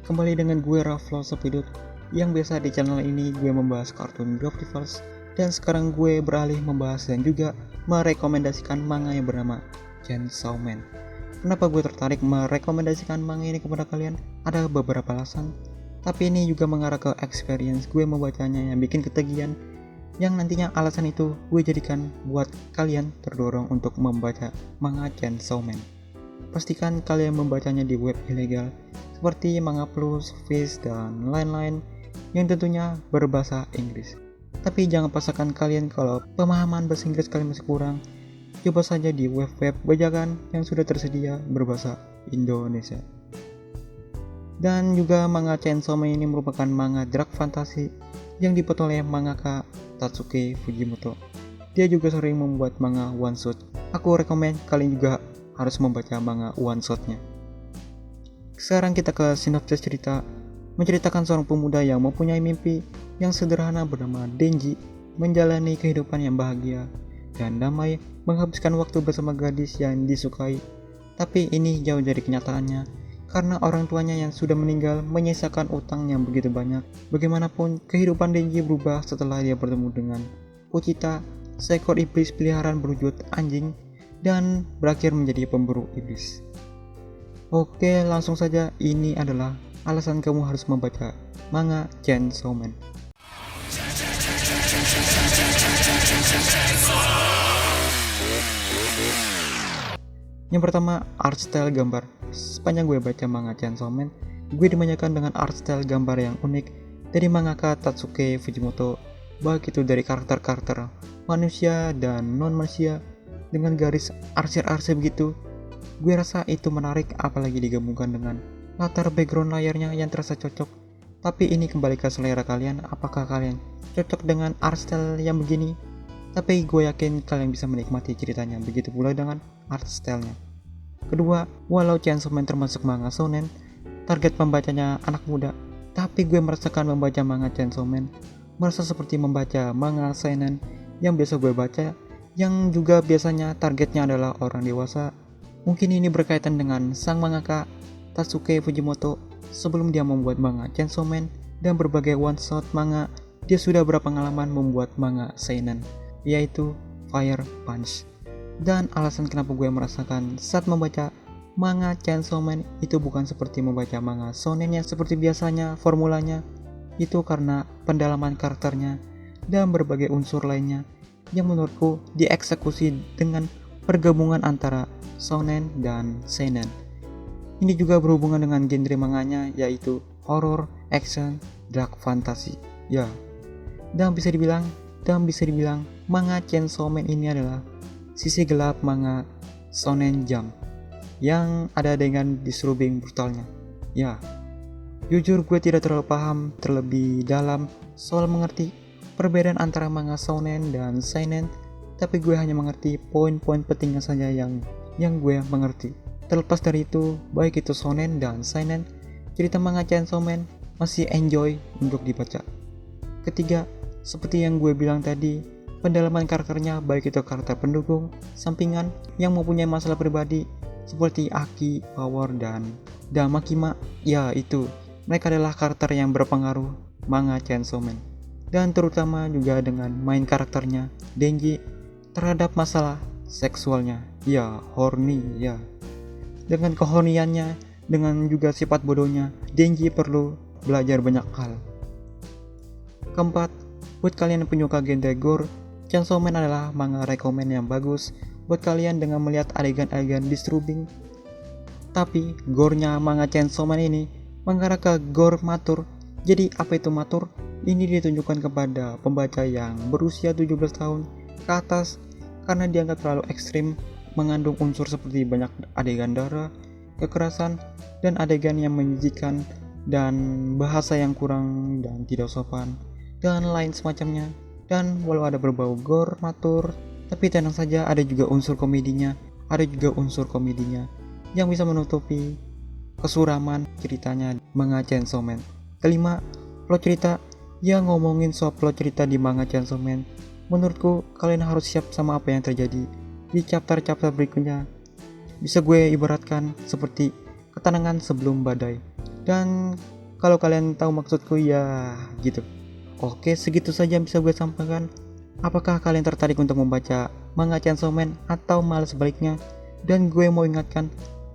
Kembali dengan gue Raflo Sepidut, yang biasa di channel ini gue membahas kartun Gravitiverse, dan sekarang gue beralih membahas dan juga merekomendasikan manga yang bernama Chainsaw Man. Kenapa gue tertarik merekomendasikan manga ini kepada kalian? Ada beberapa alasan, tapi ini juga mengarah ke experience gue membacanya yang bikin ketagihan, yang nantinya alasan itu gue jadikan buat kalian terdorong untuk membaca manga Chainsaw Man. Pastikan kalian membacanya di web ilegal seperti Manga Plus, Viz, dan lain-lain yang tentunya berbahasa Inggris. Tapi jangan paksakan kalian kalau pemahaman bahasa Inggris kalian masih kurang. Coba saja di web-web bajakan yang sudah tersedia berbahasa Indonesia. Dan juga manga Chainsaw Man ini merupakan manga dark fantasy yang dibuat oleh mangaka Tatsuki Fujimoto. Dia juga sering membuat manga one shot. Aku rekomen kalian juga harus membaca manga one shotnya. Sekarang kita ke sinopsis cerita, menceritakan seorang pemuda yang mempunyai mimpi yang sederhana bernama Denji, menjalani kehidupan yang bahagia dan damai, menghabiskan waktu bersama gadis yang disukai. Tapi ini jauh dari kenyataannya, karena orang tuanya yang sudah meninggal menyisakan utang yang begitu banyak. Bagaimanapun, kehidupan Denji berubah setelah dia bertemu dengan Uchita, seekor iblis peliharaan berwujud anjing, dan berakhir menjadi pemburu iblis. Oke, langsung saja, ini adalah alasan kamu harus membaca manga Chainsaw Man. Yang pertama, art style gambar. Sepanjang gue baca manga Chainsaw Man, gue dimanjakan dengan art style gambar yang unik dari mangaka Tatsuki Fujimoto, baik itu dari karakter-karakter manusia dan non-manusia dengan garis arsir-arsir begitu. Gue rasa itu menarik, apalagi digabungkan dengan latar background layarnya yang terasa cocok. Tapi ini kembali ke selera kalian, apakah kalian cocok dengan art style yang begini? Tapi gue yakin kalian bisa menikmati ceritanya, begitu pula dengan art stylenya. Kedua, walau Chainsaw Man termasuk manga shonen, target pembacanya anak muda, tapi gue merasakan membaca manga Chainsaw Man merasa seperti membaca manga seinen yang biasa gue baca, yang juga biasanya targetnya adalah orang dewasa. Mungkin ini berkaitan dengan sang mangaka Tatsuki Fujimoto. Sebelum dia membuat manga Chainsaw Man dan berbagai one-shot manga, dia sudah berpengalaman membuat manga seinen, yaitu Fire Punch. Dan alasan kenapa gue merasakan saat membaca manga Chainsaw Man itu bukan seperti membaca manga shonen yang seperti biasanya formulanya, itu karena pendalaman karakternya dan berbagai unsur lainnya yang menurutku dieksekusi dengan pergabungan antara shonen dan seinen. Ini juga berhubungan dengan genre manganya, yaitu horror, action, dark fantasy. Ya, dan bisa dibilang manga Chainsaw Man ini adalah sisi gelap manga Shonen Jump yang ada dengan disturbing brutalnya. Ya, jujur gue tidak terlalu paham terlebih dalam soal mengerti perbedaan antara manga shonen dan seinen, tapi gue hanya mengerti poin-poin pentingnya saja yang gue mengerti. Terlepas dari itu, baik itu shonen dan seinen, cerita manga Chainsaw Man masih enjoy untuk dibaca. Ketiga, seperti yang gue bilang tadi, pendalaman karakternya, baik itu karakter pendukung, sampingan yang mempunyai masalah pribadi seperti Aki, Power, dan Makima. Ya, itu mereka adalah karakter yang berpengaruh manga Chainsaw Man. Dan terutama juga dengan main karakternya Denji terhadap masalah seksualnya. Ya, horny ya. Dengan kehorniannya, dengan juga sifat bodohnya, Denji perlu belajar banyak hal. Keempat, buat kalian yang penyuka genre gore, Chainsaw Man adalah manga rekomen yang bagus buat kalian dengan melihat adegan-adegan disturbing. Tapi gore-nya manga Chainsaw Man ini mengarah ke gore matur. Jadi apa itu matur? Ini ditunjukkan kepada pembaca yang berusia 17 tahun ke atas karena dianggap terlalu ekstrim, mengandung unsur seperti banyak adegan darah, kekerasan, dan adegan yang menjijikan, dan bahasa yang kurang dan tidak sopan, dan lain semacamnya. Dan walau ada berbau gore matur, tapi tenang saja, ada juga unsur komedinya yang bisa menutupi kesuraman ceritanya manga Chainsaw Man. Kelima, plot cerita. Yang ngomongin soal plot cerita di manga Chainsaw Man, menurutku kalian harus siap sama apa yang terjadi di chapter-chapter berikutnya. Bisa gue ibaratkan seperti ketenangan sebelum badai. Dan kalau kalian tahu maksudku ya gitu. Oke, segitu saja yang bisa gue sampaikan. Apakah kalian tertarik untuk membaca manga Chainsaw Man atau malah sebaliknya? Dan gue mau ingatkan,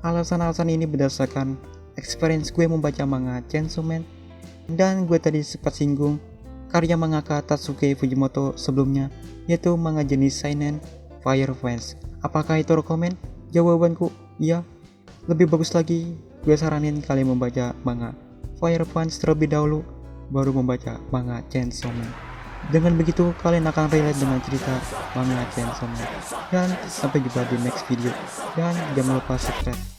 alasan-alasan ini berdasarkan experience gue membaca manga Chainsaw Man. Dan gue tadi sempat singgung karya mangaka Tatsuki Fujimoto sebelumnya, yaitu manga jenis seinen Fire Fans. Apakah itu rekomen? Jawabanku iya. Lebih bagus lagi, gue saranin kalian membaca manga Fire Fans terlebih dahulu, baru membaca manga Chainsaw Man. Dengan begitu kalian akan relate dengan cerita manga Chainsaw Man. Dan sampai jumpa di next video. Dan jangan lupa subscribe.